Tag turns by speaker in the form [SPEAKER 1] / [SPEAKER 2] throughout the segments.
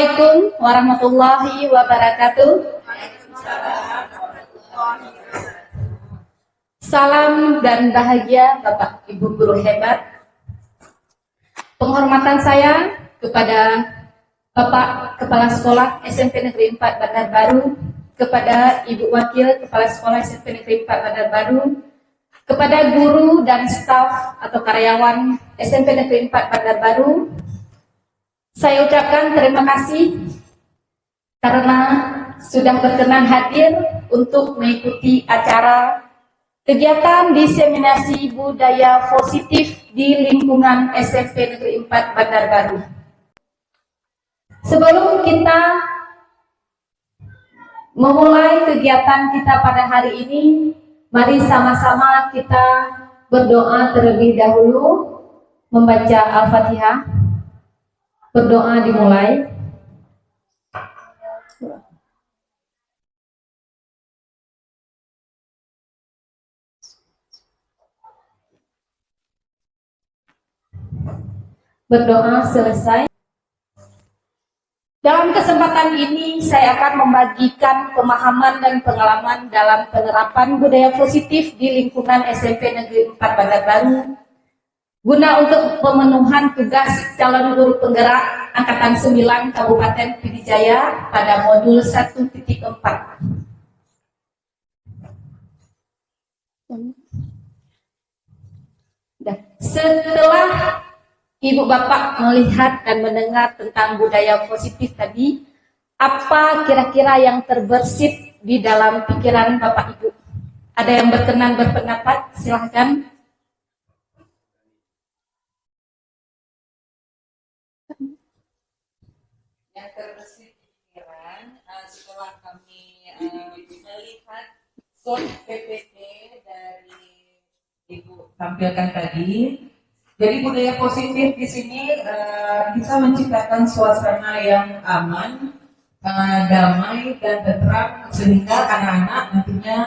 [SPEAKER 1] Assalamualaikum warahmatullahi wabarakatuh. Salam dan bahagia Bapak Ibu guru hebat. Penghormatan saya kepada Bapak Kepala Sekolah SMP Negeri 4 Bandar Baru, kepada Ibu Wakil Kepala Sekolah SMP Negeri 4 Bandar Baru, kepada guru dan staf atau karyawan SMP Negeri 4 Bandar Baru, saya ucapkan terima kasih karena sudah berkenan hadir untuk mengikuti acara kegiatan diseminasi budaya positif di lingkungan SMP Negeri 4 Bandar Baru. Sebelum kita memulai kegiatan kita pada hari ini, mari sama-sama kita berdoa terlebih dahulu, membaca Al-Fatihah. Berdoa dimulai. Berdoa selesai. Dalam kesempatan ini saya akan membagikan pemahaman dan pengalaman dalam penerapan budaya positif di lingkungan SMP Negeri 4 Bandar Baru guna untuk pemenuhan tugas calon guru penggerak Angkatan 9 Kabupaten Pidijaya pada modul 1.4. Setelah Ibu Bapak melihat dan mendengar tentang budaya positif tadi, apa kira-kira yang terbersit di dalam pikiran Bapak Ibu? Ada yang berkenan berpendapat? Silahkan.
[SPEAKER 2] Yang terbersit di pikiran setelah kami melihat soft PPT dari Ibu tampilkan tadi. Jadi budaya positif di sini kita menciptakan suasana yang aman, damai dan tentram sehingga anak-anak nantinya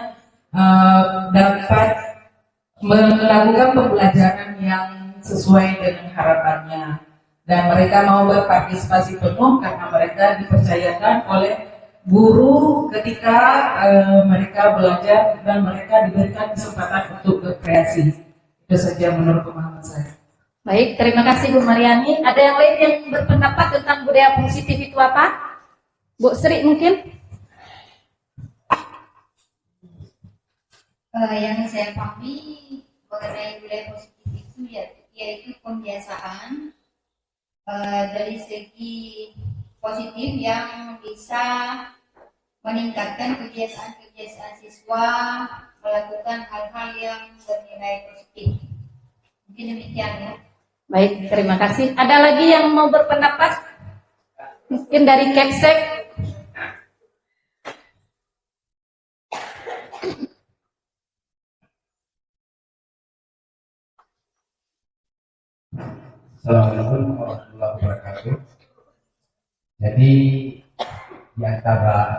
[SPEAKER 2] dapat melakukan pembelajaran yang sesuai dengan harapannya. Dan mereka mau berpartisipasi penuh karena mereka dipercayakan oleh guru ketika mereka belajar dan mereka diberikan kesempatan untuk berkreasi. Itu saja menurut pemahaman saya.
[SPEAKER 1] Baik, terima kasih Bu Mariani. Ada yang lain yang berpendapat tentang budaya positif itu apa? Bu Sri mungkin?
[SPEAKER 3] Yang saya pahami mengenai budaya positif itu yaitu pembiasaan dari segi positif yang bisa meningkatkan kebiasaan siswa melakukan hal-hal yang bernilai positif. Mungkin demikian ya.
[SPEAKER 1] Baik, terima kasih. Ada lagi yang mau berpendapat? Mungkin dari Kepsek.
[SPEAKER 4] Assalamualaikum warahmatullahi wabarakatuh. Jadi di antara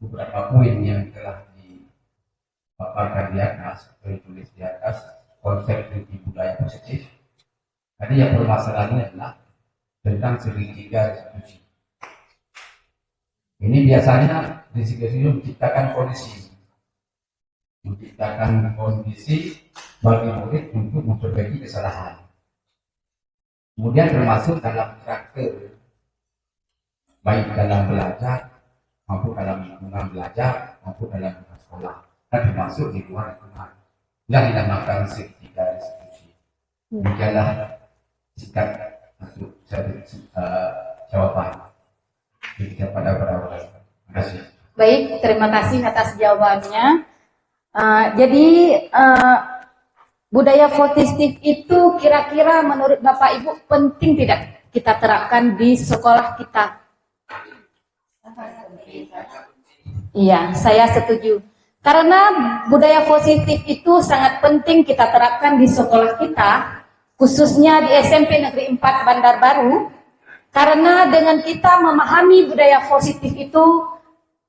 [SPEAKER 4] beberapa poin yang telah dipaparkan di atas atau ditulis di atas konsep budaya positif, tadi yang permasalahannya adalah tentang segitiga restitusi. Ini biasanya restitusi menciptakan kondisi bagi murid untuk memperbaiki kesalahan. Kemudian termasuk dalam karakter, baik dalam belajar, maupun dalam lingkungan belajar, maupun dalam lingkungan sekolah, dan termasuk di luar lingkungan. Yang dinamakan segitiga restitusi. Demikianlah singkat untuk jawaban kepada orang. Terima kasih.
[SPEAKER 1] Baik, terima kasih atas jawabannya. Jadi budaya positif itu kira-kira menurut Bapak Ibu penting tidak kita terapkan di sekolah kita? Iya, saya setuju. Karena budaya positif itu sangat penting kita terapkan di sekolah kita, khususnya di SMP Negeri 4 Bandar Baru. Karena dengan kita memahami budaya positif itu,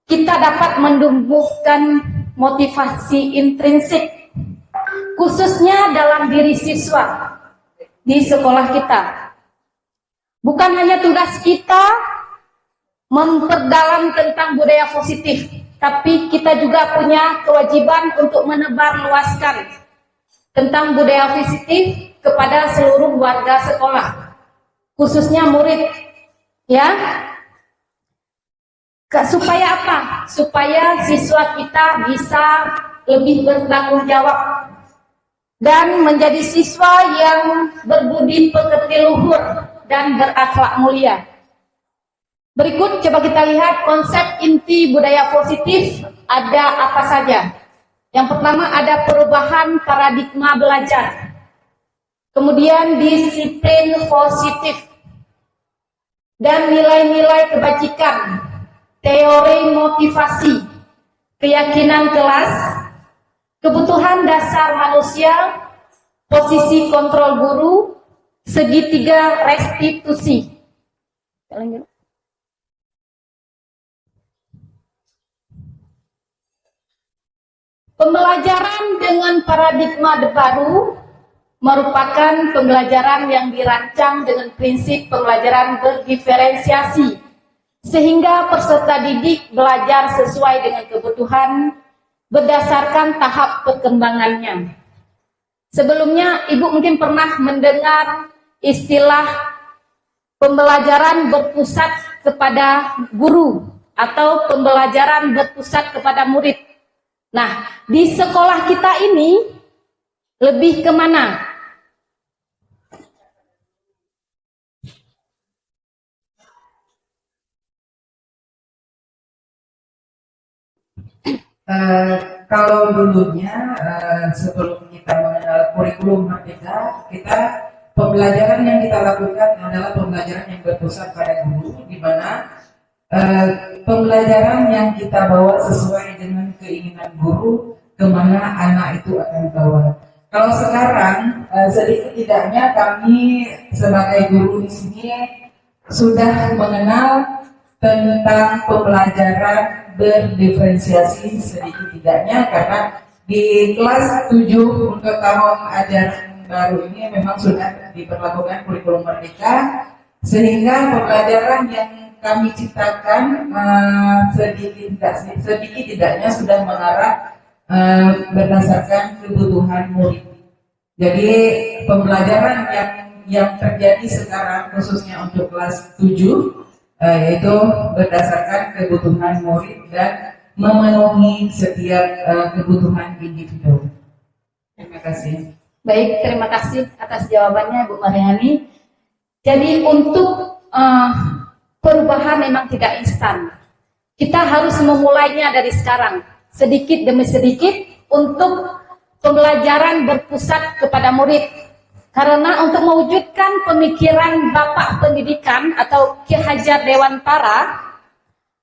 [SPEAKER 1] kita dapat menumbuhkan motivasi intrinsik, khususnya dalam diri siswa di sekolah kita. Bukan hanya tugas kita memperdalam tentang budaya positif, tapi kita juga punya kewajiban untuk menebarluaskan tentang budaya positif kepada seluruh warga sekolah, khususnya murid, ya. Supaya apa? Supaya siswa kita bisa lebih bertanggung jawab dan menjadi siswa yang berbudi pekerti luhur dan berakhlak mulia. Berikut coba kita lihat konsep inti budaya positif ada apa saja. Yang pertama ada perubahan paradigma belajar. Kemudian disiplin positif dan nilai-nilai kebajikan, teori motivasi, keyakinan kelas, kebutuhan dasar manusia, posisi kontrol guru, segitiga restitusi. Pembelajaran dengan paradigma baru merupakan pembelajaran yang dirancang dengan prinsip pembelajaran berdiferensiasi, sehingga peserta didik belajar sesuai dengan kebutuhan berdasarkan tahap perkembangannya. Sebelumnya, Ibu mungkin pernah mendengar istilah pembelajaran berpusat kepada guru atau pembelajaran berpusat kepada murid. Nah, di sekolah kita ini lebih kemana?
[SPEAKER 2] Kalau dulunya sebelum kita mengenal kurikulum Merdeka, pembelajaran yang kita lakukan adalah pembelajaran yang berpusat pada guru, di mana pembelajaran yang kita bawa sesuai dengan keinginan guru, kemana anak itu akan bawa. Kalau sekarang sedikit tidaknya kami sebagai guru di sini sudah mengenal tentang pembelajaran berdiferensiasi sedikit tidaknya, karena di kelas 7 untuk tahun ajaran baru ini memang sudah diberlakukan kurikulum Merdeka, sehingga pembelajaran yang kami ciptakan sedikit tidaknya sudah mengarah berdasarkan kebutuhan murid. Jadi pembelajaran yang terjadi sekarang khususnya untuk kelas 7 yaitu berdasarkan kebutuhan murid dan memenuhi setiap kebutuhan individu. Terima kasih.
[SPEAKER 1] Baik, terima kasih atas jawabannya Bu Mariani. Jadi untuk perubahan memang tidak instan. Kita harus memulainya dari sekarang, sedikit demi sedikit untuk pembelajaran berpusat kepada murid. Karena untuk mewujudkan pemikiran Bapak Pendidikan atau Ki Hajar Dewantara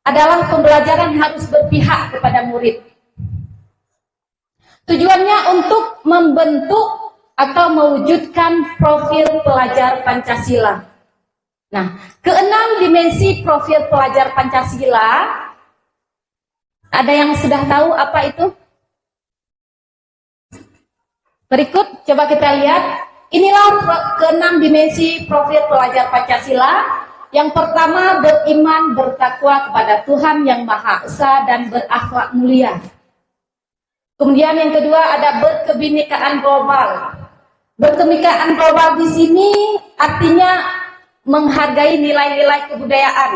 [SPEAKER 1] adalah pembelajaran harus berpihak kepada murid. Tujuannya untuk membentuk atau mewujudkan profil pelajar Pancasila. Nah, keenam dimensi profil pelajar Pancasila, ada yang sudah tahu apa itu? Berikut coba kita lihat. Inilah keenam dimensi profil pelajar Pancasila. Yang pertama, beriman bertakwa kepada Tuhan Yang Maha Esa dan berakhlak mulia. Kemudian yang kedua ada berkebinekaan global. Berkebinekaan global di sini artinya menghargai nilai-nilai kebudayaan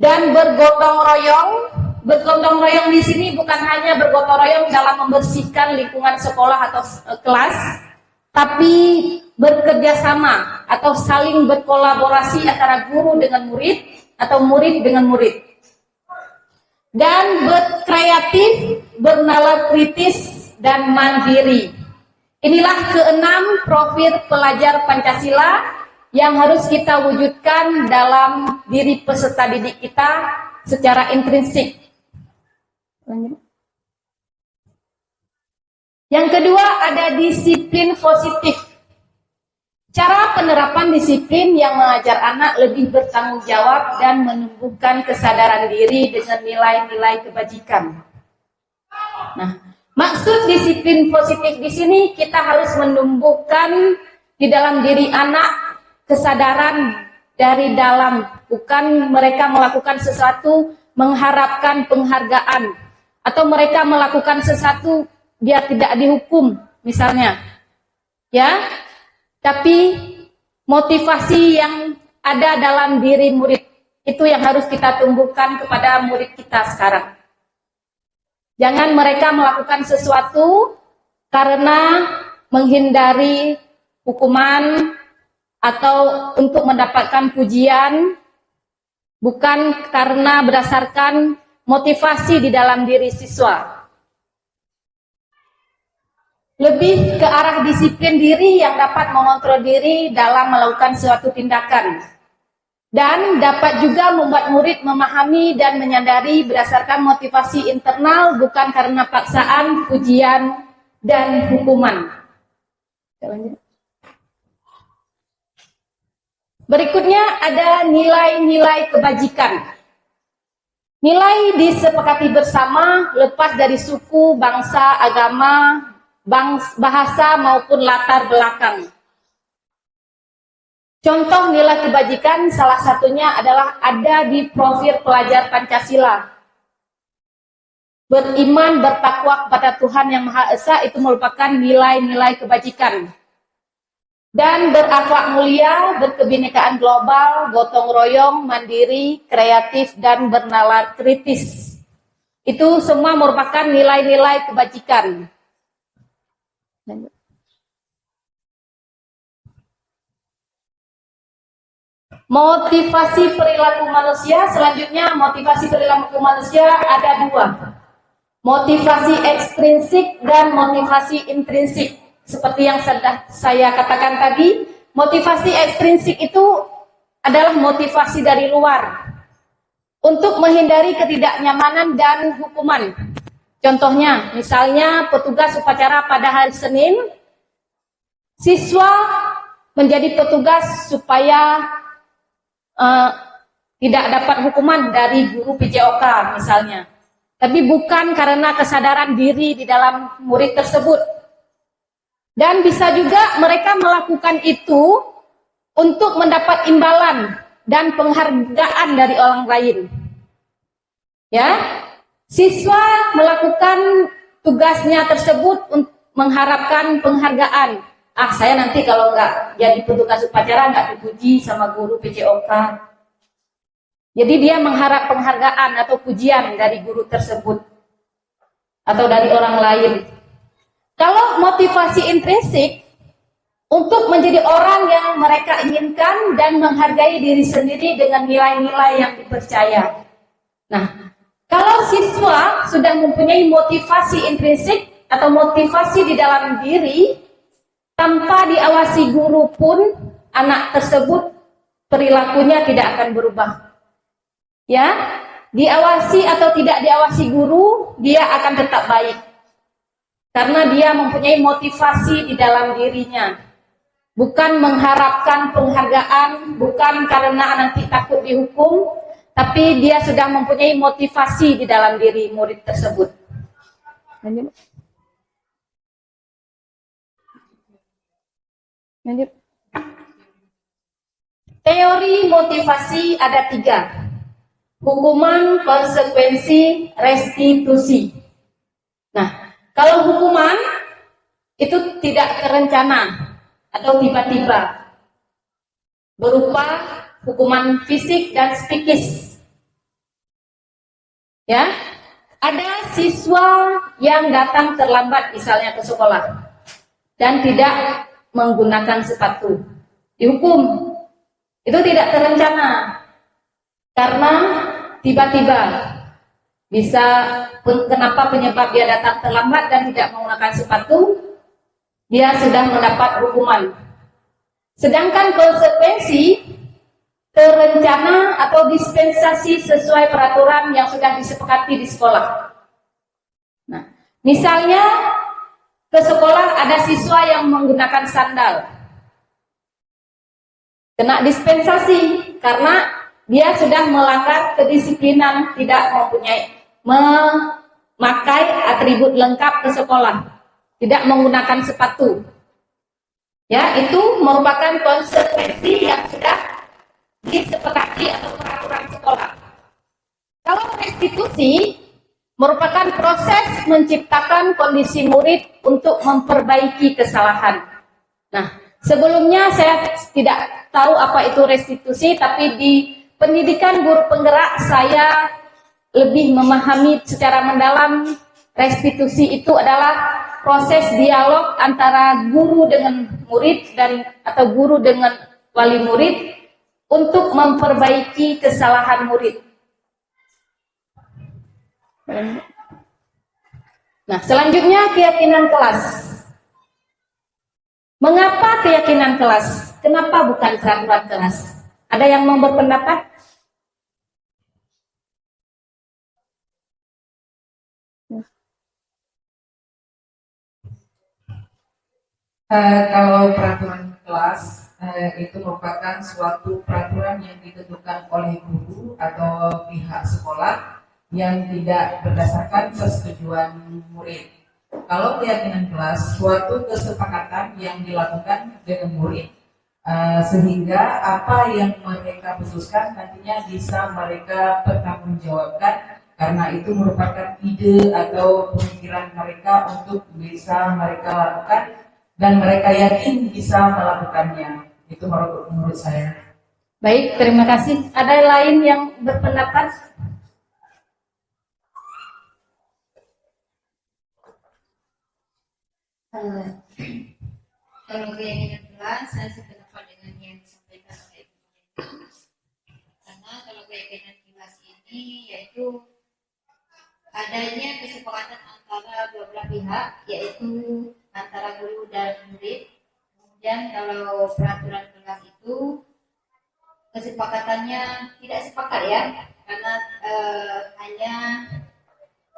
[SPEAKER 1] dan bergotong royong. Bergotong royong di sini bukan hanya bergotong royong dalam membersihkan lingkungan sekolah atau kelas, tapi bekerja sama atau saling berkolaborasi antara guru dengan murid atau murid dengan murid. Dan berkreatif, bernalar kritis, dan mandiri. Inilah keenam profil pelajar Pancasila yang harus kita wujudkan dalam diri peserta didik kita secara intrinsik. Yang kedua ada disiplin positif. Cara penerapan disiplin yang mengajar anak lebih bertanggung jawab dan menumbuhkan kesadaran diri dengan nilai-nilai kebajikan. Nah, maksud disiplin positif di sini kita harus menumbuhkan di dalam diri anak kesadaran dari dalam, bukan mereka melakukan sesuatu mengharapkan penghargaan, atau mereka melakukan sesuatu biar tidak dihukum misalnya, ya. Tapi motivasi yang ada dalam diri murid itu yang harus kita tumbuhkan kepada murid kita sekarang. Jangan mereka melakukan sesuatu karena menghindari hukuman atau untuk mendapatkan pujian, bukan karena berdasarkan motivasi di dalam diri siswa. Lebih ke arah disiplin diri yang dapat mengontrol diri dalam melakukan suatu tindakan. Dan dapat juga membuat murid memahami dan menyadari berdasarkan motivasi internal, bukan karena paksaan, pujian, dan hukuman. Berikutnya ada nilai-nilai kebajikan. Nilai disepakati bersama lepas dari suku, bangsa, agama, bahasa maupun latar belakang. Contoh nilai kebajikan salah satunya adalah ada di profil pelajar Pancasila. Beriman, bertakwa kepada Tuhan Yang Maha Esa itu merupakan nilai-nilai kebajikan. Dan berakhlak mulia, berkebinekaan global, gotong royong, mandiri, kreatif, dan bernalar kritis. Itu semua merupakan nilai-nilai kebajikan. Motivasi perilaku manusia, selanjutnya motivasi perilaku manusia ada dua. Motivasi ekstrinsik dan motivasi intrinsik. Seperti yang sudah saya katakan tadi, motivasi ekstrinsik itu adalah motivasi dari luar untuk menghindari ketidaknyamanan dan hukuman. Contohnya, misalnya petugas upacara pada hari Senin, siswa menjadi petugas supaya tidak dapat hukuman dari guru PJOK misalnya. Tapi bukan karena kesadaran diri di dalam murid tersebut. Dan bisa juga mereka melakukan itu untuk mendapat imbalan dan penghargaan dari orang lain. Ya, siswa melakukan tugasnya tersebut untuk mengharapkan penghargaan. Saya nanti kalau nggak jadi petugas upacara nggak dipuji sama guru PJOK. Jadi dia mengharap penghargaan atau pujian dari guru tersebut atau dari orang lain. Kalau motivasi intrinsik untuk menjadi orang yang mereka inginkan dan menghargai diri sendiri dengan nilai-nilai yang dipercaya. Nah, kalau siswa sudah mempunyai motivasi intrinsik atau motivasi di dalam diri, tanpa diawasi guru pun anak tersebut perilakunya tidak akan berubah. Ya, diawasi atau tidak diawasi guru, dia akan tetap baik. Karena dia mempunyai motivasi di dalam dirinya. Bukan mengharapkan penghargaan, bukan karena nanti takut dihukum, tapi dia sudah mempunyai motivasi di dalam diri murid tersebut. Lanjut. Teori motivasi ada 3. Hukuman, konsekuensi, restitusi. Nah, kalau hukuman itu tidak terencana atau tiba-tiba, berupa hukuman fisik dan psikis. Ya, ada siswa yang datang terlambat misalnya ke sekolah dan tidak menggunakan sepatu, dihukum. Itu tidak terencana karena tiba-tiba. Bisa kenapa penyebab dia datang terlambat dan tidak menggunakan sepatu, dia sudah mendapat hukuman. Sedangkan konsekuensi terencana atau dispensasi sesuai peraturan yang sudah disepakati di sekolah. Nah, misalnya ke sekolah ada siswa yang menggunakan sandal, kena dispensasi karena dia sudah melanggar kedisiplinan, tidak memakai atribut lengkap ke sekolah, tidak menggunakan sepatu. Ya, itu merupakan konsekuensi yang sudah restitusi merupakan proses menciptakan kondisi murid untuk memperbaiki kesalahan. Nah, sebelumnya saya tidak tahu apa itu restitusi, tapi di pendidikan guru penggerak saya lebih memahami secara mendalam restitusi itu adalah proses dialog antara guru dengan murid atau guru dengan wali murid untuk memperbaiki kesalahan murid. Nah, selanjutnya keyakinan kelas. Mengapa keyakinan kelas? Kenapa bukan peraturan kelas? Ada yang mau berpendapat?
[SPEAKER 2] Kalau peraturan kelas itu merupakan suatu peraturan yang ditentukan oleh guru atau pihak sekolah yang tidak berdasarkan persetujuan murid. Kalau keyakinan kelas, suatu kesepakatan yang dilakukan dengan murid sehingga apa yang mereka putuskan nantinya bisa mereka pertanggungjawabkan karena itu merupakan ide atau pemikiran mereka untuk bisa mereka lakukan dan mereka yakin bisa melakukannya. Itu menurut saya.
[SPEAKER 1] Baik, terima kasih. Ada lain yang berpendapat?
[SPEAKER 3] Kalau keyakinan kelas, saya sependapat dengan yang disampaikan oleh Ibu. Karena kalau keyakinan kelas ini yaitu adanya kesepakatan antara dua belah pihak, yaitu antara guru dan murid. Kemudian kalau peraturan kelas itu kesepakatannya tidak sepakat ya, karena hanya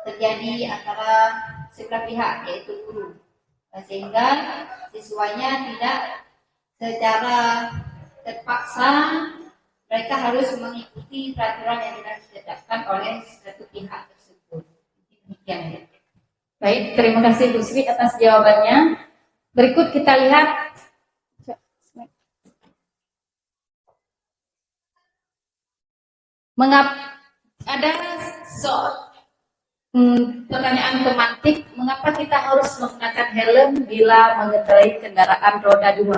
[SPEAKER 3] terjadi antara sebelah pihak yaitu guru, sehingga siswanya tidak secara terpaksa mereka harus mengikuti peraturan yang telah ditetapkan oleh satu pihak tersebut. Demikian ya.
[SPEAKER 1] Baik, terima kasih Bu Sri atas jawabannya. Berikut kita lihat ada pertanyaan pemantik, mengapa kita harus menggunakan helm bila mengendarai kendaraan roda 2?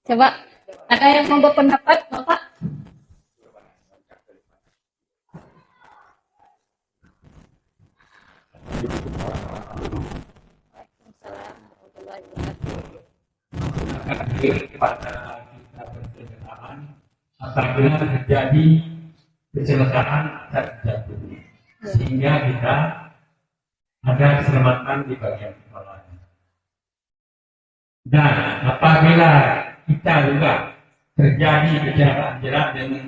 [SPEAKER 1] Coba, ada yang mau berpendapat, Bapak?
[SPEAKER 5] Pada kita berkendaraan apabila terjadi kecelakaan terjatuh sehingga kita ada keselamatan di bagian kepala. Dan apabila kita juga terjadi kecelakaan jalan dengan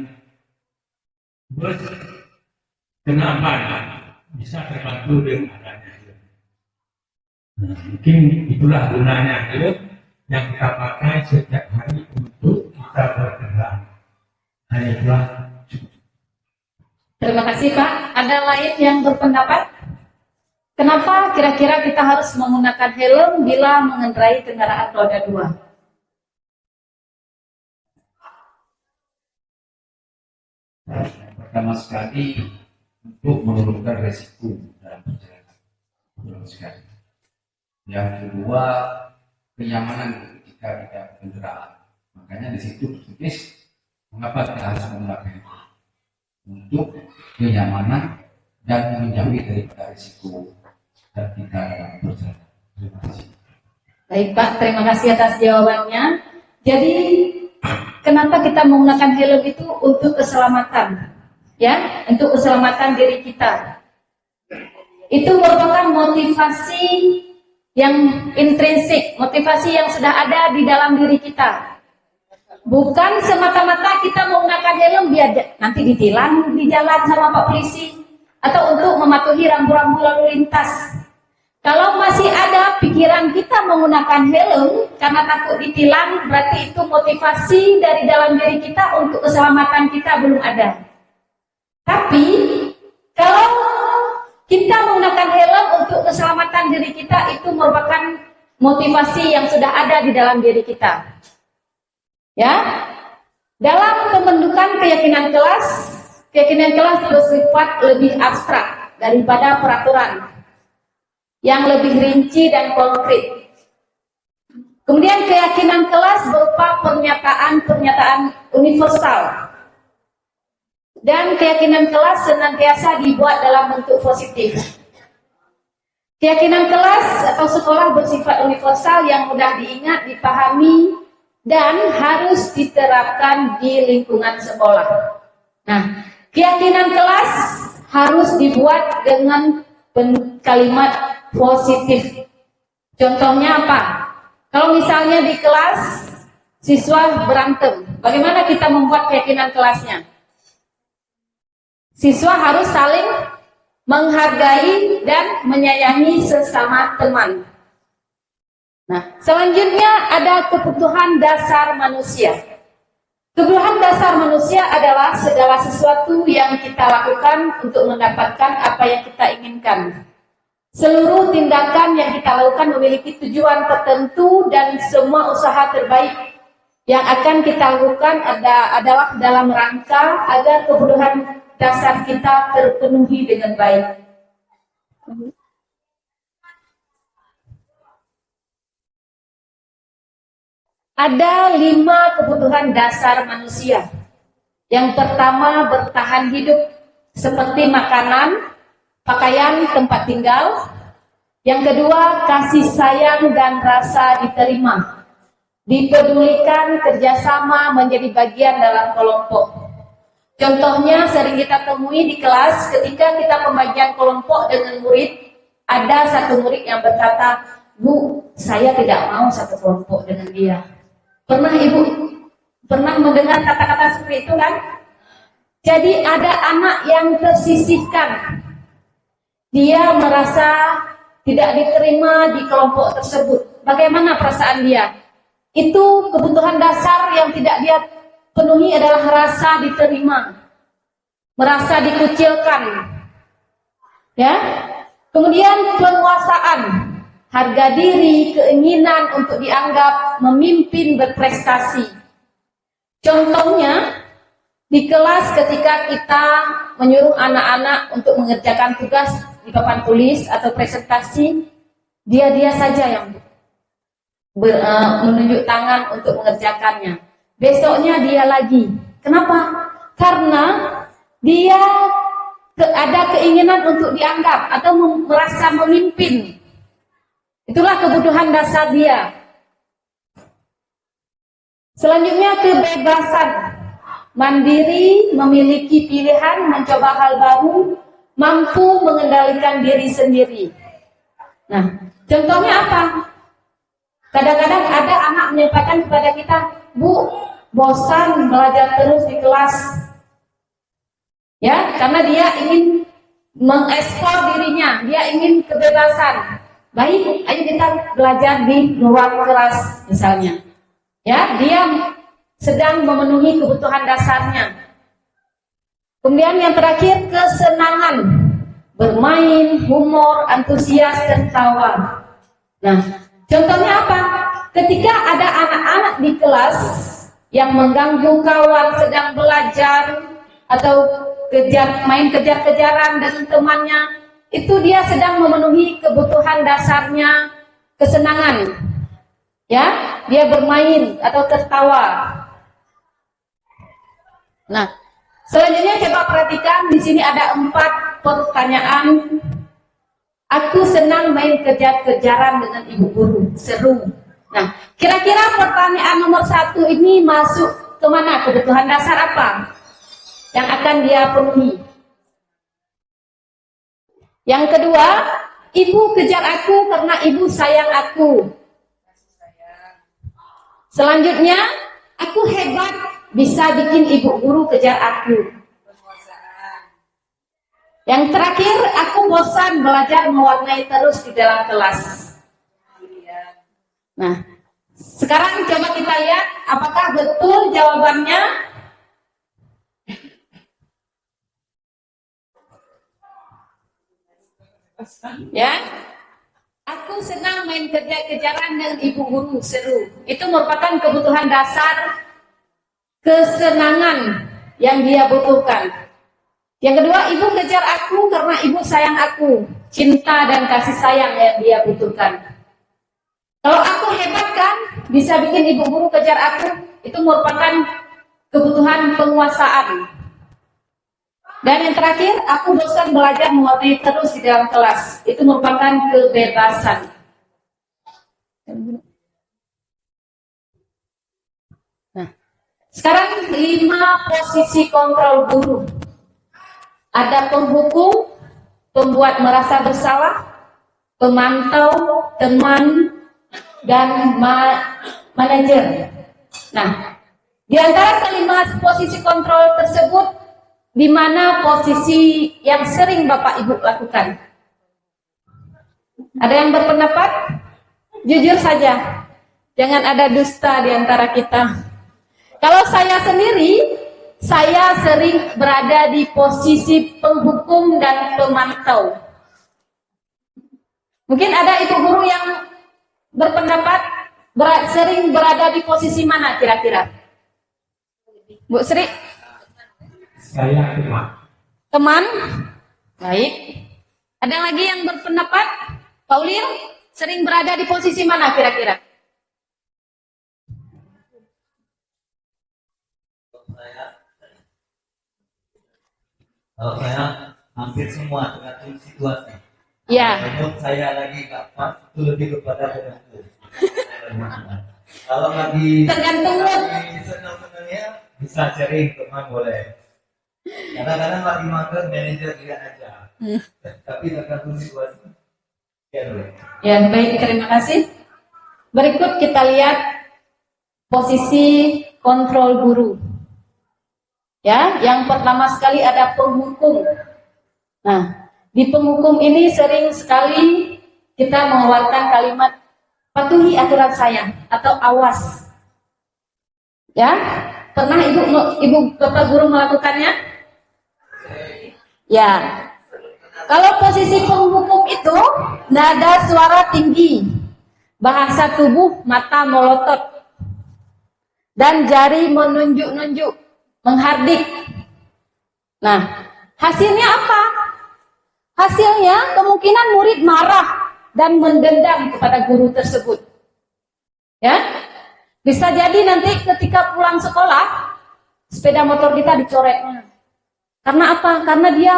[SPEAKER 5] bus kendaraan bisa terbantu dengan adanya helm. Mungkin itulah gunanya helm yang kita pakai setiap hari untuk kita berkendaraan. Hanya itulah.
[SPEAKER 1] Terima kasih Pak. Ada lain yang berpendapat? Kenapa kira-kira kita harus menggunakan helm bila mengendarai kendaraan roda 2?
[SPEAKER 4] Pertama sekali untuk menurunkan resiko dalam perjalanan. Pertama sekali. Yang kedua, kenyamanan ketika kita berkendaraan. Makanya di situ tertulis mengapa kita harus menggunakan itu untuk kenyamanan dan menjauhi daripada risiko dan kita dalam perjalanan. Terima kasih.
[SPEAKER 1] Baik Pak, terima kasih atas jawabannya. Jadi kenapa kita menggunakan helm itu untuk keselamatan, ya, untuk keselamatan diri kita. Itu merupakan motivasi yang intrinsik, motivasi yang sudah ada di dalam diri kita. Bukan semata-mata kita menggunakan helm biar nanti ditilang di jalan sama Pak Polisi atau untuk mematuhi rambu-rambu lalu lintas. Kalau masih ada pikiran kita menggunakan helm karena takut ditilang, berarti itu motivasi dari dalam diri kita untuk keselamatan kita belum ada. Tapi kalau kita menggunakan helm untuk keselamatan diri kita, itu merupakan motivasi yang sudah ada di dalam diri kita. Ya, Dalam pembentukan keyakinan kelas bersifat lebih abstrak daripada peraturan yang lebih rinci dan konkret. Kemudian keyakinan kelas berupa pernyataan universal. Dan keyakinan kelas senantiasa dibuat dalam bentuk positif. Keyakinan kelas atau sekolah bersifat universal yang mudah diingat, dipahami, dan harus diterapkan di lingkungan sekolah. Nah, keyakinan kelas harus dibuat dengan kalimat positif. Contohnya apa? Kalau misalnya di kelas siswa berantem, bagaimana kita membuat keyakinan kelasnya? Siswa harus saling menghargai dan menyayangi sesama teman. Nah, selanjutnya ada kebutuhan dasar manusia. Kebutuhan dasar manusia adalah segala sesuatu yang kita lakukan untuk mendapatkan apa yang kita inginkan. Seluruh tindakan yang kita lakukan memiliki tujuan tertentu dan semua usaha terbaik yang akan kita lakukan adalah dalam rangka agar kebutuhan dasar kita terpenuhi dengan baik. Ada 5 kebutuhan dasar manusia. Yang pertama, bertahan hidup, seperti makanan, pakaian, tempat tinggal. Yang kedua, kasih sayang dan rasa diterima, dipedulikan, kerjasama, menjadi bagian dalam kelompok. Contohnya sering kita temui di kelas ketika kita pembagian kelompok dengan murid, ada satu murid yang berkata, "Bu, saya tidak mau satu kelompok dengan dia." Pernah Ibu mendengar kata-kata seperti itu kan? Jadi ada anak yang tersisihkan. Dia merasa tidak diterima di kelompok tersebut. Bagaimana perasaan dia? Itu kebutuhan dasar yang tidak dia penuhi adalah rasa diterima, merasa dikucilkan. Ya. Kemudian penguasaan, harga diri, keinginan untuk dianggap memimpin, berprestasi. Contohnya di kelas ketika kita menyuruh anak-anak untuk mengerjakan tugas di papan tulis atau presentasi, dia saja yang menunjuk tangan untuk mengerjakannya. Besoknya dia lagi. Kenapa? Karena dia ada keinginan untuk dianggap atau merasa memimpin. Itulah kebutuhan dasar dia. Selanjutnya kebebasan, mandiri, memiliki pilihan, mencoba hal baru, mampu mengendalikan diri sendiri. Nah, contohnya apa? Kadang-kadang ada anak menyampaikan kepada kita, "Bu, bosan belajar terus di kelas." Ya, karena dia ingin mengeksplor dirinya, dia ingin kebebasan. Baik, ayo kita belajar di luar kelas misalnya. Ya, dia sedang memenuhi kebutuhan dasarnya. Kemudian yang terakhir, kesenangan, bermain, humor, antusias, dan tawa. Nah, contohnya apa? Ketika ada anak-anak di kelas yang mengganggu kawan sedang belajar atau main kejar-kejaran dengan temannya, itu dia sedang memenuhi kebutuhan dasarnya, kesenangan. Ya, dia bermain atau tertawa. Nah, selanjutnya coba perhatikan di sini ada 4 pertanyaan. Aku senang main kejar-kejaran dengan ibu guru, seru. Nah, kira-kira pertanyaan nomor 1 ini masuk ke mana? Kebutuhan dasar apa yang akan dia penuhi? Yang kedua, ibu kejar aku karena ibu sayang aku. Selanjutnya, aku hebat, bisa bikin ibu guru kejar aku. Yang terakhir, aku bosan belajar mewarnai terus di dalam kelas. Nah, sekarang coba kita lihat apakah betul jawabannya. Ya, aku senang main kejar-kejaran dengan ibu guru, seru. Itu merupakan kebutuhan dasar kesenangan yang dia butuhkan. Yang kedua, ibu kejar aku karena ibu sayang aku, cinta dan kasih sayang yang dia butuhkan. Kalau aku hebat kan, bisa bikin ibu guru kejar aku, itu merupakan kebutuhan penguasaan. Dan yang terakhir, aku bosan belajar mewarnai terus di dalam kelas, itu merupakan kebebasan. Nah, sekarang 5 posisi kontrol guru. Ada penghukum, pembuat merasa bersalah, pemantau, teman, dan manajer. Nah, di antara kelima posisi kontrol tersebut, di mana posisi yang sering Bapak Ibu lakukan? Ada yang berpendapat? Jujur saja, jangan ada dusta di antara kita. Kalau saya sendiri, saya sering berada di posisi penghukum dan pemantau. Mungkin ada ibu guru yang berpendapat sering berada di posisi mana kira-kira? Bu Sri?
[SPEAKER 5] Saya teman.
[SPEAKER 1] Teman? Baik. Ada lagi yang berpendapat? Paulin, sering berada di posisi mana kira-kira?
[SPEAKER 6] Kalau saya hampir semua tergantung situasi.
[SPEAKER 1] Ya.
[SPEAKER 6] Kalau saya lagi nggak pas, itu lebih kepada penentu. Kalau lagi senang-senangnya bisa sharing teman boleh. Kadang-kadang lagi mager manajer dia aja. Tapi tergantung situasi.
[SPEAKER 1] Ya, baik, terima kasih. Berikut kita lihat posisi kontrol guru. Ya, yang pertama sekali ada penghukum. Nah, di penghukum ini sering sekali kita mengeluarkan kalimat patuhi aturan saya atau awas. Ya, pernah ibu bapak guru melakukannya? Ya. Kalau posisi penghukum itu nada suara tinggi, bahasa tubuh mata melotot, dan jari menunjuk-nunjuk, menghardik. Nah, hasilnya apa? Hasilnya kemungkinan murid marah dan mendendam kepada guru tersebut. Ya, bisa jadi nanti ketika pulang sekolah, sepeda motor kita dicoret. Karena apa? Karena dia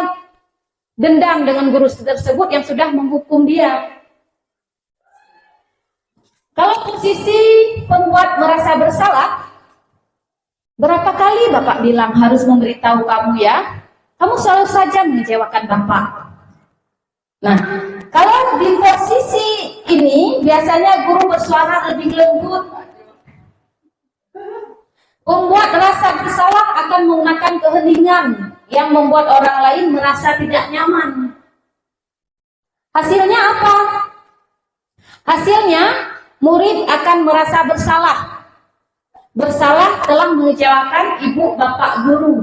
[SPEAKER 1] dendam dengan guru tersebut yang sudah menghukum dia. Kalau posisi pembuat merasa bersalah, berapa kali Bapak bilang harus memberitahu kamu ya? Kamu selalu saja mengecewakan Bapak. Nah, kalau di posisi ini biasanya guru bersuara lebih lembut. Pembuat rasa bersalah akan menggunakan keheningan yang membuat orang lain merasa tidak nyaman. Hasilnya apa? Hasilnya murid akan merasa bersalah. Bersalah telah mengecewakan ibu bapak guru.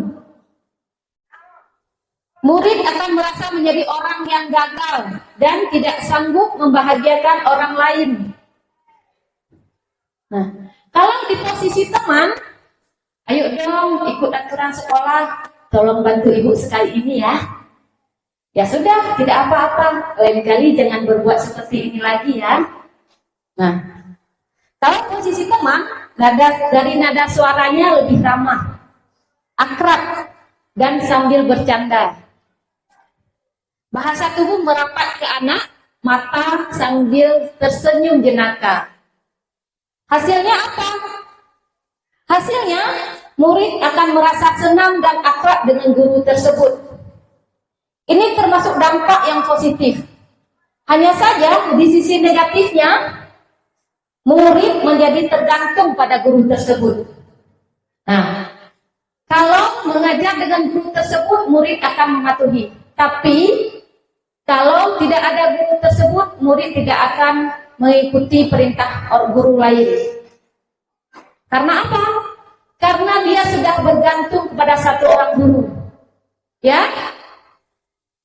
[SPEAKER 1] Murid akan merasa menjadi orang yang gagal dan tidak sanggup membahagiakan orang lain. Nah, kalau di posisi teman, ayo dong ikut aturan sekolah, tolong bantu ibu sekali ini ya. Ya sudah, tidak apa-apa, lain kali jangan berbuat seperti ini lagi ya. Nah, kalau posisi teman, dari nada suaranya lebih ramah, akrab, dan sambil bercanda. Bahasa tubuh merapat ke anak, mata sambil tersenyum jenaka. Hasilnya apa? Hasilnya, murid akan merasa senang dan akrab dengan guru tersebut. Ini termasuk dampak yang positif. Hanya saja, di sisi negatifnya, murid menjadi tergantung pada guru tersebut. Nah, kalau mengajar dengan guru tersebut, murid akan mematuhi. Tapi, kalau tidak ada guru tersebut, murid tidak akan mengikuti perintah guru lain. Karena apa? Karena dia sudah bergantung kepada satu orang guru. Ya?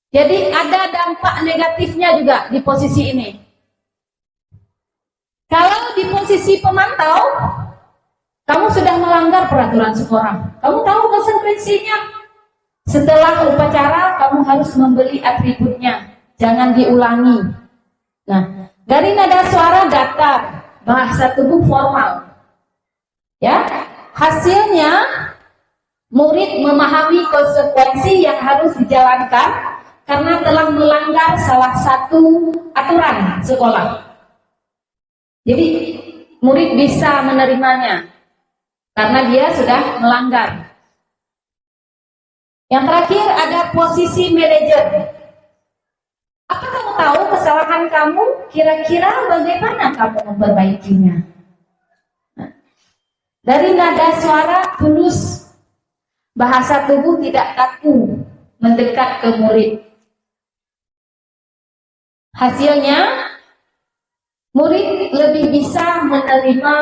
[SPEAKER 1] Jadi ada dampak negatifnya juga di posisi ini. Kalau di posisi pemantau, Kamu sudah melanggar peraturan sekolah. Kamu tahu konsekuensinya. Setelah upacara, kamu harus membeli atributnya. Jangan diulangi. Nah, dari nada suara datar, bahasa tubuh formal. Ya, hasilnya murid memahami konsekuensi yang harus dijalankan karena telah melanggar salah satu aturan sekolah. Jadi, murid bisa menerimanya karena dia sudah melanggar. Yang terakhir ada posisi manajer. Apa kamu tahu kesalahan kamu? Kira-kira bagaimana kamu memperbaikinya? Nah, dari nada suara tulus, bahasa tubuh tidak kaku, mendekat ke murid. Hasilnya, murid lebih bisa menerima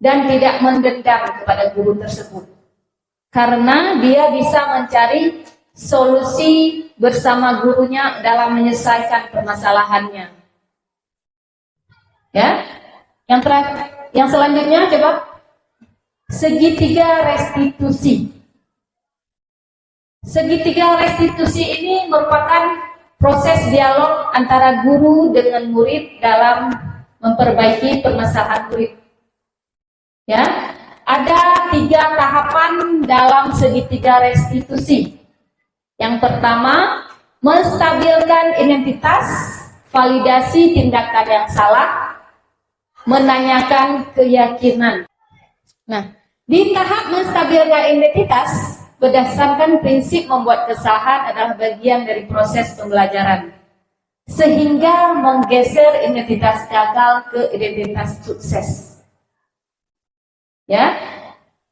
[SPEAKER 1] dan tidak mendendam kepada guru tersebut. Karena dia bisa mencari solusi bersama gurunya dalam menyelesaikan permasalahannya. Ya, yang selanjutnya coba segitiga restitusi. Segitiga restitusi ini merupakan proses dialog antara guru dengan murid dalam memperbaiki permasalahan murid. Ya, ada 3 tahapan dalam segitiga restitusi. Yang pertama, menstabilkan identitas, validasi tindakan yang salah, menanyakan keyakinan. Nah, di tahap menstabilkan identitas, berdasarkan prinsip membuat kesalahan adalah bagian dari proses pembelajaran, sehingga menggeser identitas gagal ke identitas sukses. Ya,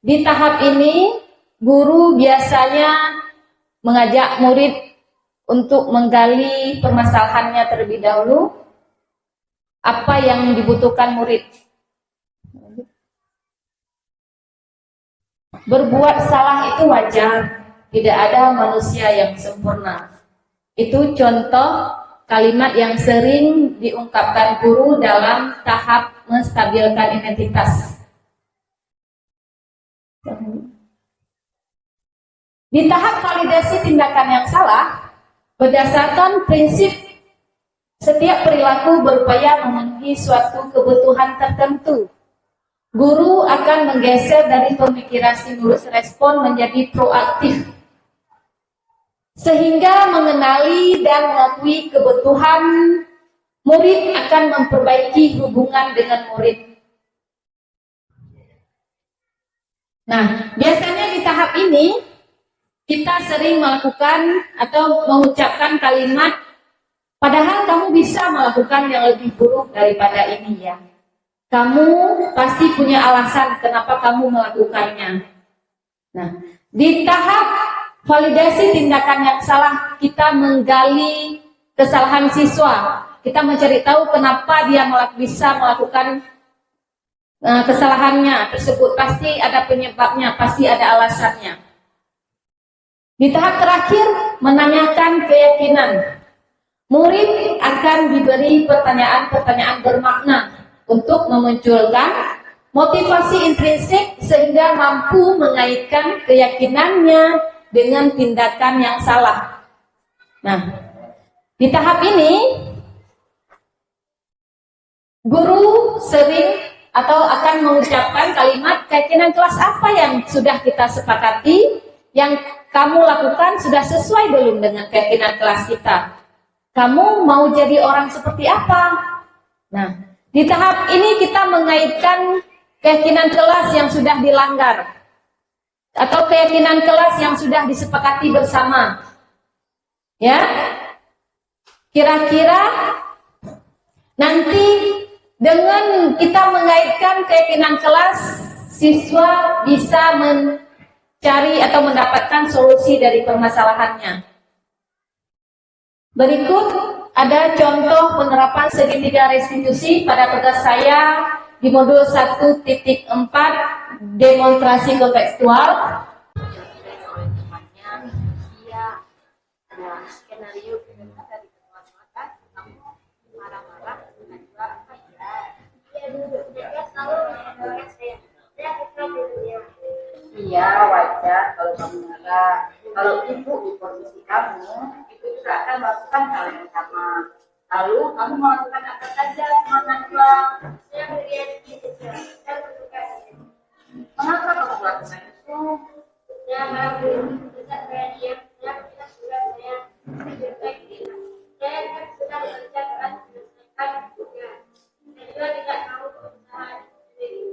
[SPEAKER 1] di tahap ini guru biasanya mengajak murid untuk menggali permasalahannya terlebih dahulu. Apa yang dibutuhkan murid? Berbuat salah itu wajar, tidak ada manusia yang sempurna. Itu contoh kalimat yang sering diungkapkan guru dalam tahap menstabilkan identitas. Di tahap validasi tindakan yang salah, berdasarkan prinsip setiap perilaku berupaya memenuhi suatu kebutuhan tertentu, guru akan menggeser dari pemikiran stimulus respon menjadi proaktif, sehingga mengenali dan mengakui kebutuhan murid akan memperbaiki hubungan dengan murid. Nah, biasanya di tahap ini kita sering melakukan atau mengucapkan kalimat, padahal kamu bisa melakukan yang lebih buruk daripada ini ya. Kamu pasti punya alasan kenapa kamu melakukannya. Nah, di tahap validasi tindakan yang salah, kita menggali kesalahan siswa. Kita mencari tahu kenapa dia bisa melakukan kesalahannya tersebut. Pasti ada penyebabnya, pasti ada alasannya. Di tahap terakhir, menanyakan keyakinan. Murid akan diberi pertanyaan-pertanyaan bermakna untuk memunculkan motivasi intrinsik sehingga mampu mengaitkan keyakinannya dengan tindakan yang salah. Nah, di tahap ini, guru sering atau akan mengucapkan kalimat keyakinan kelas apa yang sudah kita sepakati, yang kamu lakukan sudah sesuai belum dengan keyakinan kelas kita? Kamu mau jadi orang seperti apa? Nah, di tahap ini kita mengaitkan keyakinan kelas yang sudah dilanggar atau keyakinan kelas yang sudah disepakati bersama. Ya, kira-kira nanti dengan kita mengaitkan keyakinan kelas, siswa bisa mencari atau mendapatkan solusi dari permasalahannya. Berikut ada contoh penerapan segitiga restitusi pada tugas saya di modul 1.4 demonstrasi kontekstual. Skenario dari mata kamu marah-marah dengan juga ya dulu kalau saya
[SPEAKER 7] kalau kamu ngalah. Kalau ibu di posisi kamu, ibu juga akan melakukan hal yang sama. Lalu kamu melakukan apa saja semasa pulang. Yang dilihat di saya bertukar. Mengapa kamu melakukan itu? Ya, belum bisa saya diam. Ya, kita sudah saya berbaik. Saya kan sudah bekerja keras menyelesaikan juga. Saya juga tidak mau berusaha sendiri.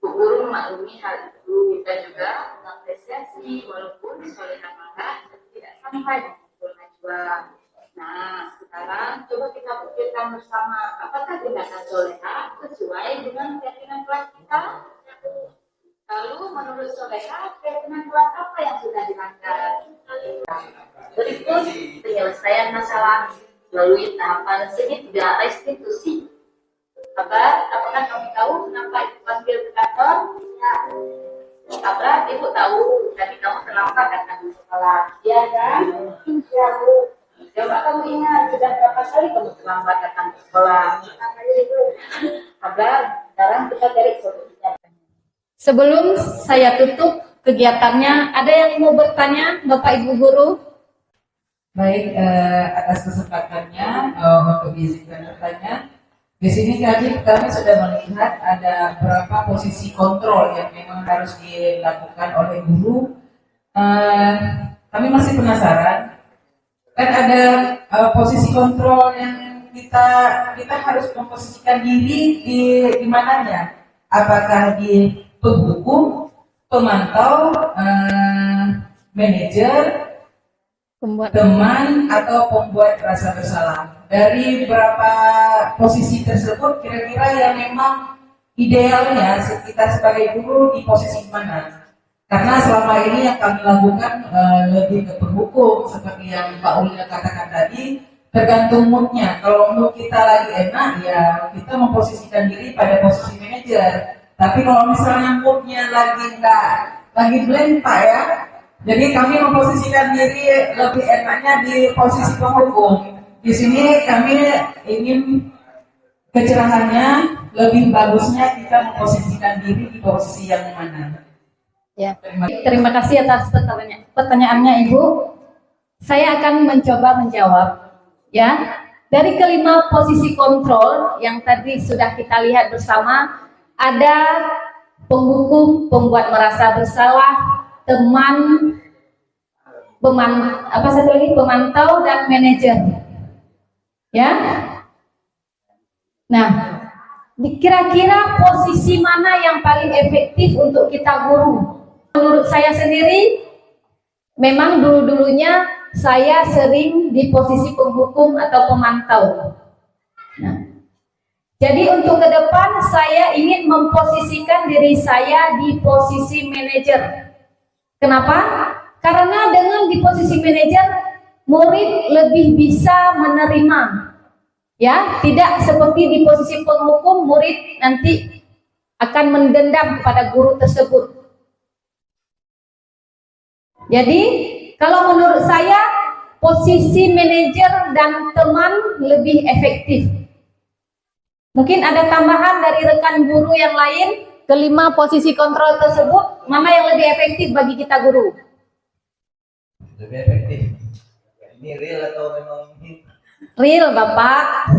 [SPEAKER 7] Bu Guru memaklumi hal itu. Kita juga mengapresiasi walaupun soleha marah tidak sampai memukul Najwa. Nah, sekarang coba kita pikirkan bersama, apakah tindakan soleha sesuai dengan keyakinan kelas kita? Lalu menurut soleha, keyakinan kelas apa yang sudah dilanggar? Berikut penyelesaian masalah melalui tahapan segitiga restitusi. Apakah kamu tahu kenapa ibu panggil ke kantor? Ya. Abah, ibu tahu tadi kamu terlambat datang ke sekolah. Iya kan? Iya, Bu. Coba kamu ingat sudah berapa kali kamu terlambat datang ke sekolah? Abah, sekarang kita cari solusinya.
[SPEAKER 1] Sebelum saya tutup kegiatannya, ada yang mau bertanya, Bapak Ibu Guru?
[SPEAKER 2] Baik, atas kesempatannya untuk diizinkan bertanya. Di sini kami sudah melihat ada beberapa posisi kontrol yang memang harus dilakukan oleh guru. Kami masih penasaran, kan ada posisi kontrol yang kita harus memposisikan diri di mananya? Apakah di penghukum, pemantau, manajer, teman, atau pembuat rasa bersalah? Dari beberapa posisi tersebut, kira-kira yang memang idealnya kita sebagai guru di posisi mana? Karena selama ini yang kami lakukan lebih ke penghukum, seperti yang Pak Ulil katakan tadi, tergantung moodnya. Kalau mood kita lagi enak, ya kita memposisikan diri pada posisi manajer. Tapi kalau misalnya moodnya lagi blend Pak ya, jadi kami memposisikan diri lebih enaknya di posisi penghukum. Di sini kami ingin kecerahannya lebih bagusnya kita memposisikan diri di posisi yang mana.
[SPEAKER 1] Ya, terima kasih atas pertanyaannya Ibu. Saya akan mencoba menjawab. Ya, dari kelima posisi kontrol yang tadi sudah kita lihat bersama, ada penghukum, pembuat merasa bersalah, teman, pemantau dan manajer. Ya. Nah, kira-kira posisi mana yang paling efektif untuk kita guru? Menurut saya sendiri, memang dulu-dulunya saya sering di posisi penghukum atau pemantau. Nah, jadi untuk ke depan saya ingin memposisikan diri saya di posisi manajer. Kenapa? Karena dengan di posisi manajer, murid lebih bisa menerima. Ya, tidak seperti di posisi penghukum, murid nanti akan mendendam pada guru tersebut. Jadi, kalau menurut saya, posisi manajer dan teman lebih efektif. Mungkin ada tambahan dari rekan guru yang lain, kelima posisi kontrol tersebut, mana yang lebih efektif bagi kita guru?
[SPEAKER 6] Lebih efektif. Ini real atau memang ini?
[SPEAKER 1] Real, Bapak.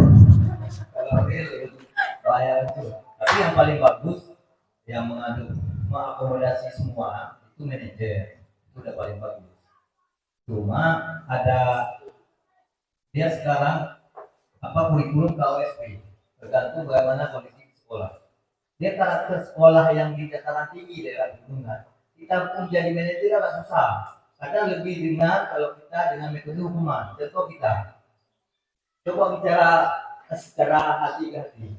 [SPEAKER 6] Kalau real, bahaya itu. Tapi yang paling bagus, yang mengakomodasi semua, itu manajer. Itu udah paling bagus. Cuma ada, dia sekarang, kurikulum KOSP. Tergantung bagaimana kondisi sekolah. Dia karakter sekolah yang di dataran tinggi daerah pegunungan. Kita pun jadi manajer agak susah. Kadang lebih dengar kalau kita dengan metode hukuman. Contoh kita coba bicara secara hati ke hati.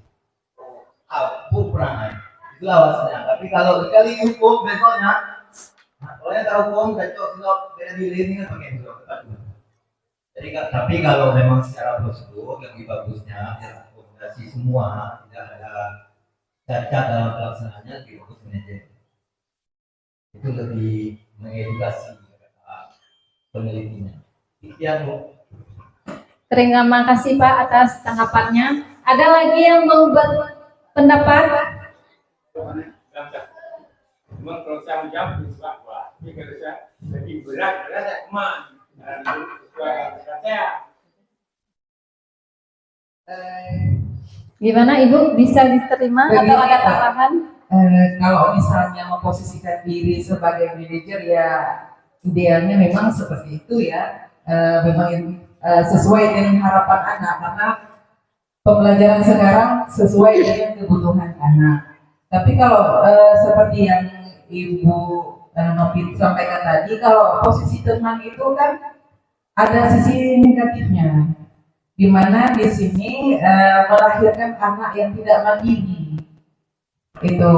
[SPEAKER 6] Pun perangai. Itulah awasnya. Tapi kalau sekali hukum besoknya, kalau yang tahu hukum, cocok bela diri ini kan pakai dua. Jadi tapi kalau memang secara prosedur lebih bagusnya akomodasi semua, tidak ada cacat dalam pelaksanaannya, lebih bagus manajer. Itu lebih mengedukasi penelitinya. Sekian, Bu.
[SPEAKER 1] Terima kasih Pak atas tanggapannya. Ada lagi yang mau berpendapat?
[SPEAKER 5] Cuma kalau saya menjawab, Tapi kalau saya lebih berat adalah saya teman. Sesuai dengan saya.
[SPEAKER 1] Gimana Ibu, bisa diterima
[SPEAKER 2] Begini,
[SPEAKER 1] atau ada
[SPEAKER 2] Pak.
[SPEAKER 1] tambahan?
[SPEAKER 2] Kalau misalnya memposisikan diri sebagai manajer ya idealnya memang seperti itu ya. Memang sesuai dengan harapan anak karena pembelajaran sekarang sesuai dengan kebutuhan anak. Tapi kalau seperti yang Ibu Novi sampaikan tadi, kalau posisi teman itu kan ada sisi negatifnya, di mana di sini melahirkan anak yang tidak mandiri. Itu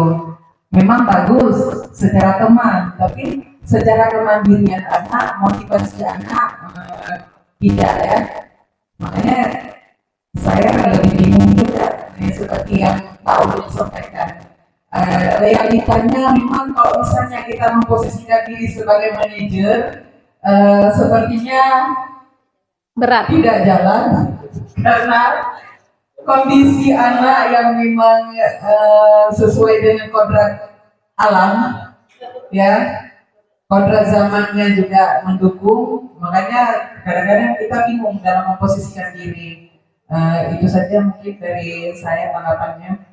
[SPEAKER 2] memang bagus secara teman, tapi secara kemandirian anak, motivasi anak tidak ya. Makanya saya lebih bingung juga seperti yang Pak Uli sampaikan. Realitanya memang kalau misalnya kita memposisikan diri sebagai manajer, sepertinya
[SPEAKER 1] Berat.
[SPEAKER 2] tidak jalan karena kondisi anak yang memang sesuai dengan kodrat alam, ya, kodrat zamannya juga mendukung. Makanya kadang-kadang kita bingung dalam memposisikan diri. Itu saja mungkin dari saya tanggapannya.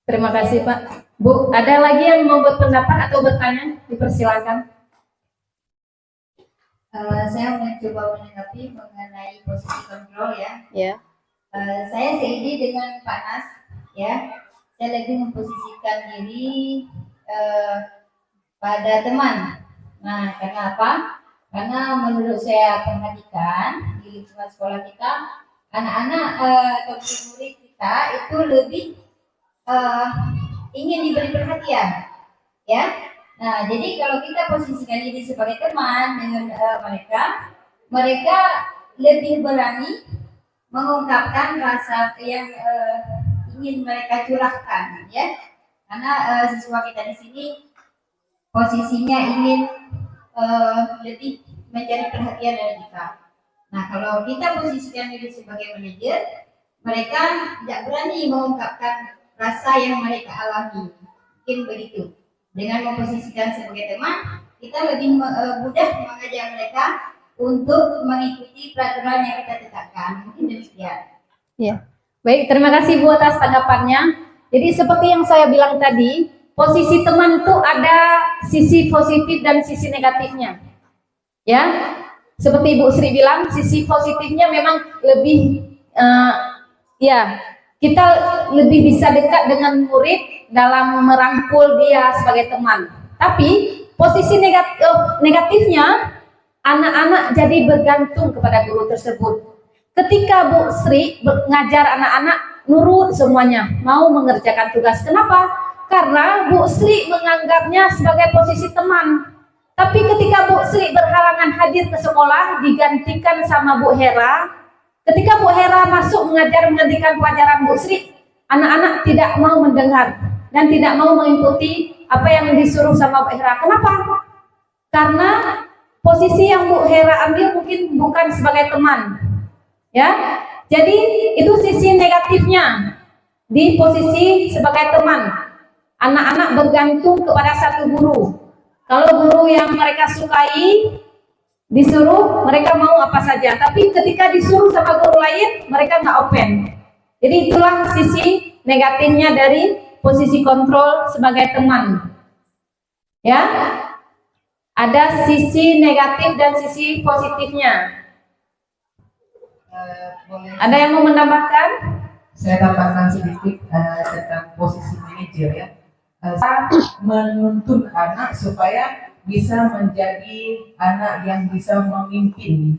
[SPEAKER 1] Terima kasih Pak. Bu, ada lagi yang mau berpendapat atau bertanya? Dipersilakan.
[SPEAKER 3] Saya mencoba menanggapi mengenai posisi kontrol ya.
[SPEAKER 1] Ya.
[SPEAKER 3] Saya seidi dengan Pak Nas ya. Saya lebih memposisikan diri pada teman. Nah, karena apa? Karena menurut saya perhatikan di lingkungan sekolah kita, anak-anak atau murid kita itu lebih ingin diberi perhatian, ya. Nah, jadi kalau kita posisikan diri sebagai teman dengan mereka lebih berani mengungkapkan rasa yang ingin mereka curahkan, ya. Karena siswa kita di sini posisinya ingin lebih mencari perhatian dari kita. Nah, kalau kita posisikan diri sebagai manajer, mereka tidak berani mengungkapkan rasa yang mereka alami. Mungkin begitu. Dengan memposisikan sebagai teman, kita lebih mudah mengajak mereka untuk mengikuti peraturan yang kita tetapkan. Mungkin demikian.
[SPEAKER 1] Ya. Baik, terima kasih Bu atas tanggapannya. Jadi seperti yang saya bilang tadi, posisi teman itu ada sisi positif dan sisi negatifnya. Ya. Seperti Bu Sri bilang, sisi positifnya memang lebih ya, kita lebih bisa dekat dengan murid dalam merangkul dia sebagai teman. Tapi posisi negatifnya, anak-anak jadi bergantung kepada guru tersebut. Ketika Bu Sri mengajar anak-anak nurut semuanya, mau mengerjakan tugas. Kenapa? Karena Bu Sri menganggapnya sebagai posisi teman. Tapi ketika Bu Sri berhalangan hadir ke sekolah, digantikan sama Bu Hera. Ketika Bu Hera masuk menggantikan pelajaran Bu Sri, anak-anak tidak mau mendengar dan tidak mau mengikuti apa yang disuruh sama Bu Hera. Kenapa? Karena posisi yang Bu Hera ambil mungkin bukan sebagai teman. Ya, jadi itu sisi negatifnya di posisi sebagai teman. Anak-anak bergantung kepada satu guru. Kalau guru yang mereka sukai disuruh, mereka mau apa saja. Tapi ketika disuruh sama guru lain, mereka nggak open. Jadi itulah sisi negatifnya dari posisi kontrol sebagai teman. Ya, ada sisi negatif dan sisi positifnya. Ada yang mau menambahkan?
[SPEAKER 2] Saya tambahkan sedikit tentang posisi manajer ya. Saya menuntun anak supaya bisa menjadi anak yang bisa memimpin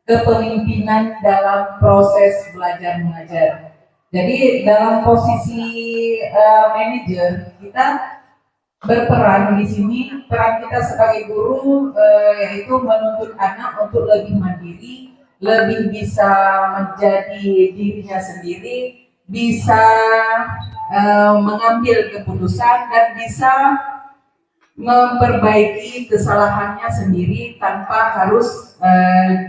[SPEAKER 2] kepemimpinan dalam proses belajar mengajar. Jadi dalam posisi manajer kita berperan di sini, peran kita sebagai guru yaitu menuntun anak untuk lebih mandiri, lebih bisa menjadi dirinya sendiri, bisa mengambil keputusan dan bisa memperbaiki kesalahannya sendiri tanpa harus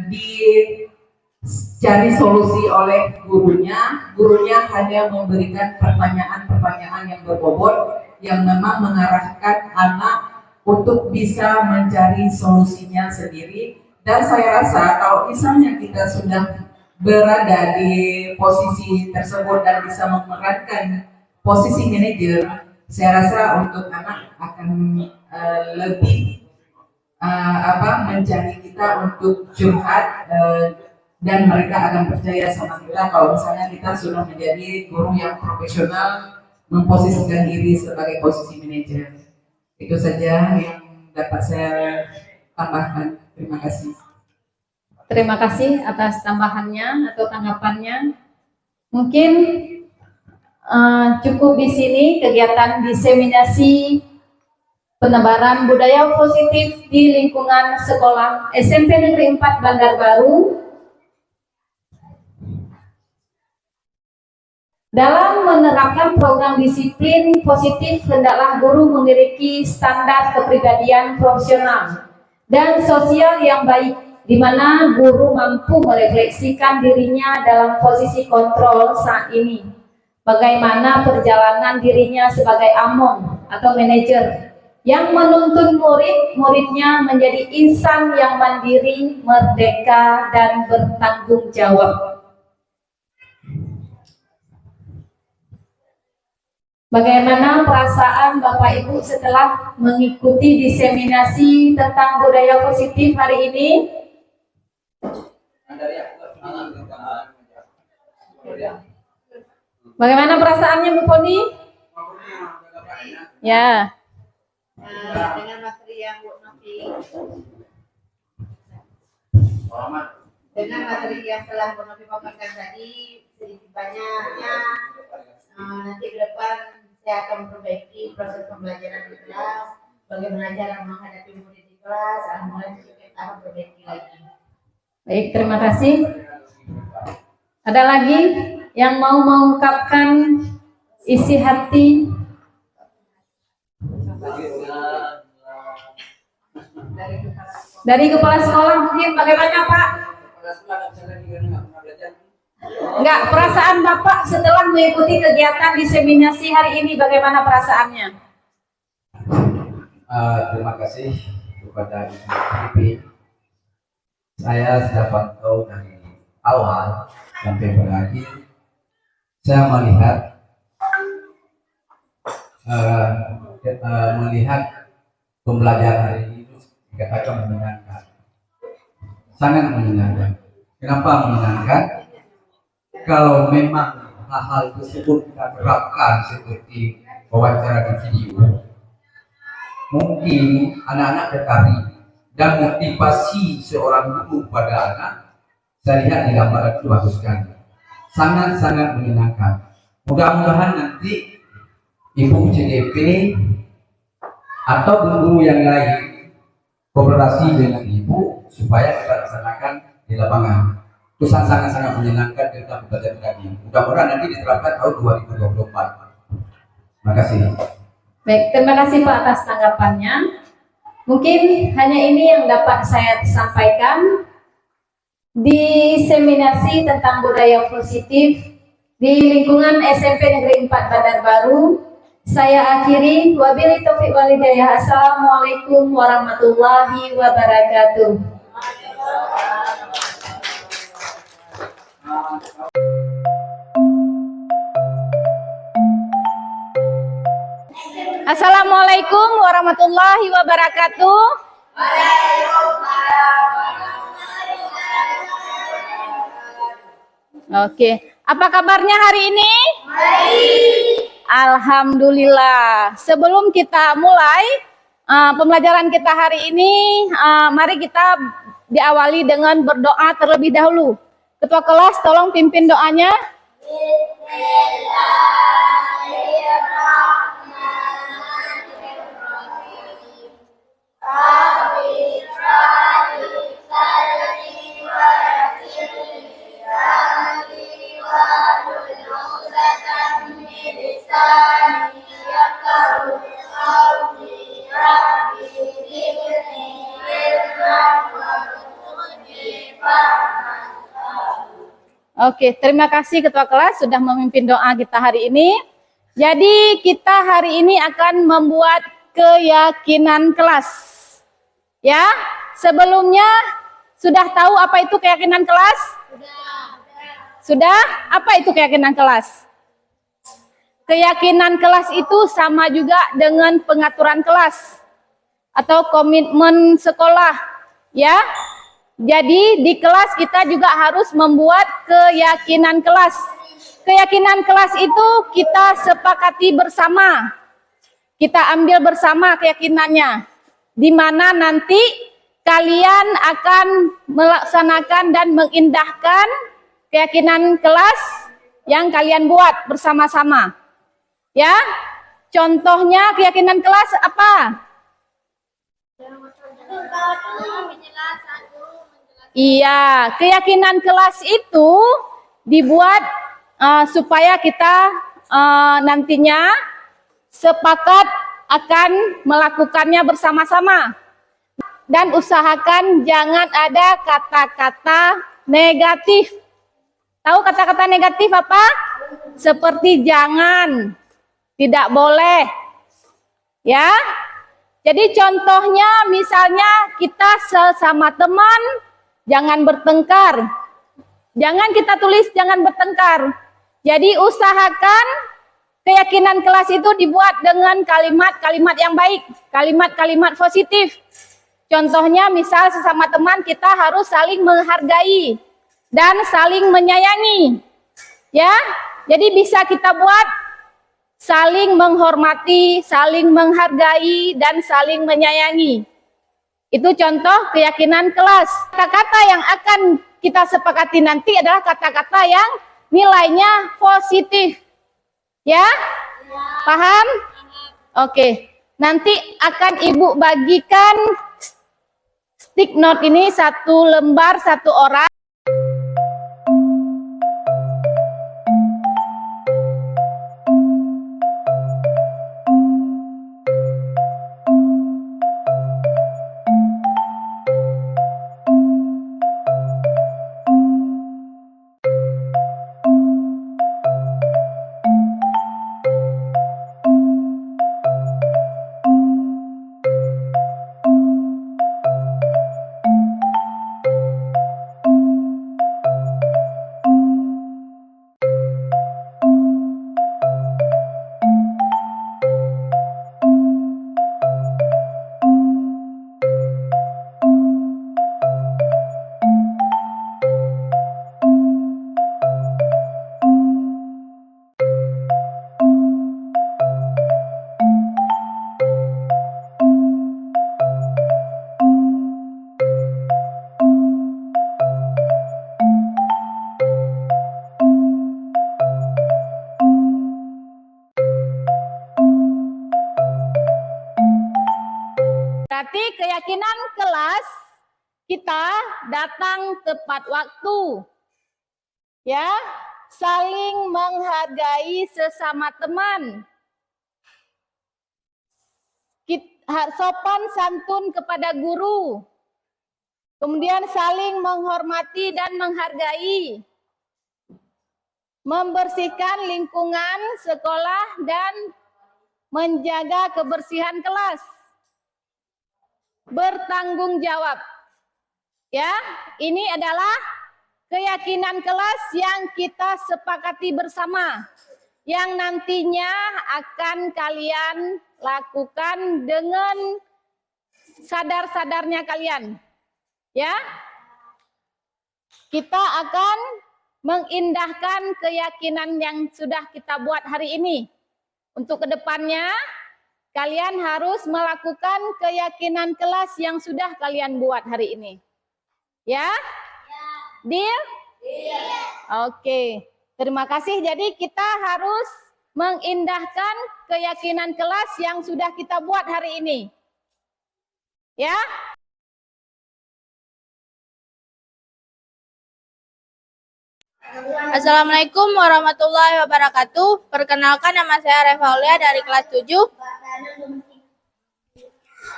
[SPEAKER 2] dicari solusi oleh gurunya. Gurunya hanya memberikan pertanyaan-pertanyaan yang berbobot yang memang mengarahkan anak untuk bisa mencari solusinya sendiri. Dan saya rasa kalau misalnya kita sudah berada di posisi tersebut dan bisa memerankan posisi manajer, saya rasa untuk anak akan lebih mencari kita untuk curhat, dan mereka akan percaya sama kita kalau misalnya kita sudah menjadi guru yang profesional, memposisikan diri sebagai posisi manajer. Itu saja yang dapat saya tambahkan. Terima kasih.
[SPEAKER 1] Terima kasih atas tambahannya atau tanggapannya. Mungkin cukup di sini kegiatan diseminasi penebaran budaya positif di lingkungan sekolah SMP Negeri 4 Bandar Baru. Dalam menerapkan program disiplin positif, hendaklah guru memiliki standar kepribadian profesional dan sosial yang baik, di mana guru mampu merefleksikan dirinya dalam posisi kontrol saat ini. Bagaimana perjalanan dirinya sebagai among atau manajer yang menuntun murid-muridnya menjadi insan yang mandiri, merdeka, dan bertanggung jawab. Bagaimana perasaan Bapak Ibu setelah mengikuti diseminasi tentang budaya positif hari ini? Bagaimana perasaannya Bu Poni? Ya.
[SPEAKER 3] Dengan materi yang Bu Novi, dengan materi yang telah Bu Novi paparkan tadi, sedikit banyaknya nanti ke depan saya akan memperbaiki proses pembelajaran di kelas, bagaimana cara menghadapi murid di kelas, alhamdulillah kita akan perbaiki lagi.
[SPEAKER 1] Baik, terima kasih. Ada lagi yang mau mengungkapkan isi hati? Dari kepala sekolah mungkin bagaimana Pak? Enggak, perasaan Bapak setelah mengikuti kegiatan diseminasi hari ini bagaimana perasaannya?
[SPEAKER 4] Terima kasih kepada Ibu Pipi. Saya sudah pantau dari awal sampai berakhir. Saya melihat pembelajaran hari ini dikatakan menyenangkan, sangat menyenangkan. Kenapa menyenangkan? Kalau memang hal-hal tersebut kita terapkan seperti wawancara di video, mungkin anak-anak tertarik dan motivasi seorang guru pada anak, saya lihat di gambar itu bagus sekali, sangat-sangat menyenangkan. Mudah-mudahan nanti Ibu CDP atau guru yang lain kooperasi dengan Ibu supaya kita laksanakan di lapangan. Itu sangat-sangat menyenangkan kita belajar tadi. Mudah-mudahan nanti diterapkan tahun 2024. Terima kasih.
[SPEAKER 1] Baik, terima kasih Pak atas tanggapannya. Mungkin hanya ini yang dapat saya sampaikan. Diseminasi tentang budaya positif di lingkungan SMP Negeri 4 Bandar Baru. Saya akhiri. Wabillahi taufiq wal hidayah. Assalamualaikum warahmatullahi wabarakatuh. Assalamualaikum warahmatullahi wabarakatuh. Oke, apa kabarnya hari ini? Baik. Alhamdulillah. Sebelum kita mulai pembelajaran kita hari ini, mari kita diawali dengan berdoa terlebih dahulu. Ketua kelas tolong pimpin doanya. Oke, terima kasih Ketua Kelas sudah memimpin doa kita hari ini. Jadi kita hari ini akan membuat
[SPEAKER 8] keyakinan kelas. Ya, sebelumnya sudah tahu apa itu keyakinan kelas? Sudah? Apa itu keyakinan kelas? Keyakinan kelas itu sama juga dengan pengaturan kelas atau komitmen sekolah, ya. Jadi di kelas kita juga harus membuat keyakinan kelas. Keyakinan kelas itu kita sepakati bersama. Kita ambil bersama keyakinannya, di mana nanti kalian akan melaksanakan dan mengindahkan keyakinan kelas yang kalian buat bersama-sama. Ya, contohnya keyakinan kelas apa? Iya, keyakinan kelas itu dibuat supaya kita nantinya sepakat akan melakukannya bersama-sama. Dan usahakan jangan ada kata-kata negatif. Tahu kata-kata negatif apa? Seperti jangan, tidak boleh. Ya. Jadi contohnya misalnya kita sesama teman jangan bertengkar. Jangan kita tulis jangan bertengkar. Jadi usahakan keyakinan kelas itu dibuat dengan kalimat-kalimat yang baik, kalimat-kalimat positif. Contohnya misal sesama teman kita harus saling menghargai dan saling menyayangi. Ya, jadi bisa kita buat saling menghormati, saling menghargai, dan saling menyayangi. Itu contoh keyakinan kelas. Kata-kata yang akan kita sepakati nanti adalah kata-kata yang nilainya positif. Ya? Paham? Oke. Nanti akan Ibu bagikan stick note ini 1 lembar 1 orang. Berarti keyakinan kelas kita datang tepat waktu. Ya, saling menghargai sesama teman. Sopan santun kepada guru. Kemudian saling menghormati dan menghargai. Membersihkan lingkungan sekolah dan menjaga kebersihan kelas. Bertanggung jawab. Ya, ini adalah keyakinan kelas yang kita sepakati bersama, yang nantinya akan kalian lakukan dengan sadar-sadarnya kalian. Ya, kita akan mengindahkan keyakinan yang sudah kita buat hari ini. Untuk kedepannya, kalian harus melakukan keyakinan kelas yang sudah kalian buat hari ini. Ya? Deal? Oke. Terima kasih. Jadi kita harus mengindahkan keyakinan kelas yang sudah kita buat hari ini. Ya?
[SPEAKER 9] Assalamualaikum warahmatullahi wabarakatuh. Perkenalkan, nama saya Revaulia dari kelas 7.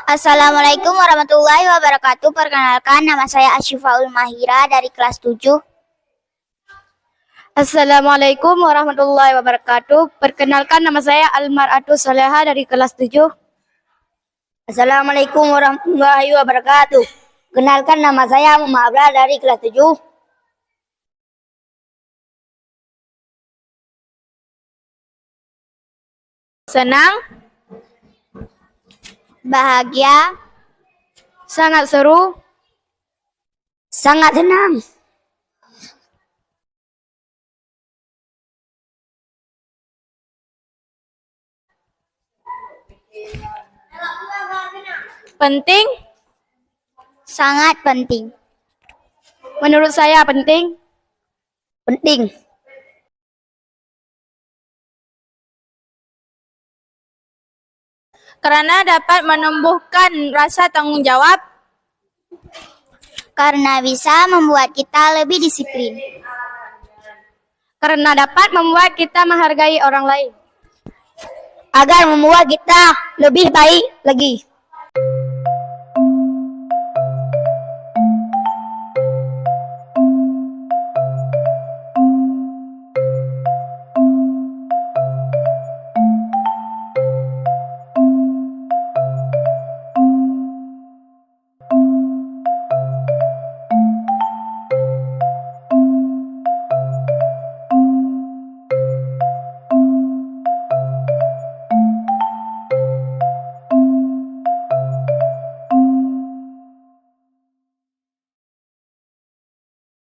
[SPEAKER 10] Assalamualaikum warahmatullahi wabarakatuh. Perkenalkan, nama saya Asyifaul Mahira dari kelas 7.
[SPEAKER 9] Assalamualaikum warahmatullahi wabarakatuh. Perkenalkan, nama saya Almaratu Soleha dari kelas 7.
[SPEAKER 10] Assalamualaikum warahmatullahi wabarakatuh. Kenalkan, nama saya Muhammad Abdullah dari kelas 7.
[SPEAKER 9] Senang,
[SPEAKER 10] Bahagia,
[SPEAKER 9] sangat seru,
[SPEAKER 10] sangat senang.
[SPEAKER 9] penting,
[SPEAKER 10] Sangat penting.
[SPEAKER 9] menurut saya penting,
[SPEAKER 10] Penting.
[SPEAKER 9] karena dapat menumbuhkan rasa tanggung jawab,
[SPEAKER 10] Karena bisa membuat kita lebih disiplin.
[SPEAKER 9] karena dapat membuat kita menghargai orang lain.
[SPEAKER 10] Agar membuat kita lebih baik lagi.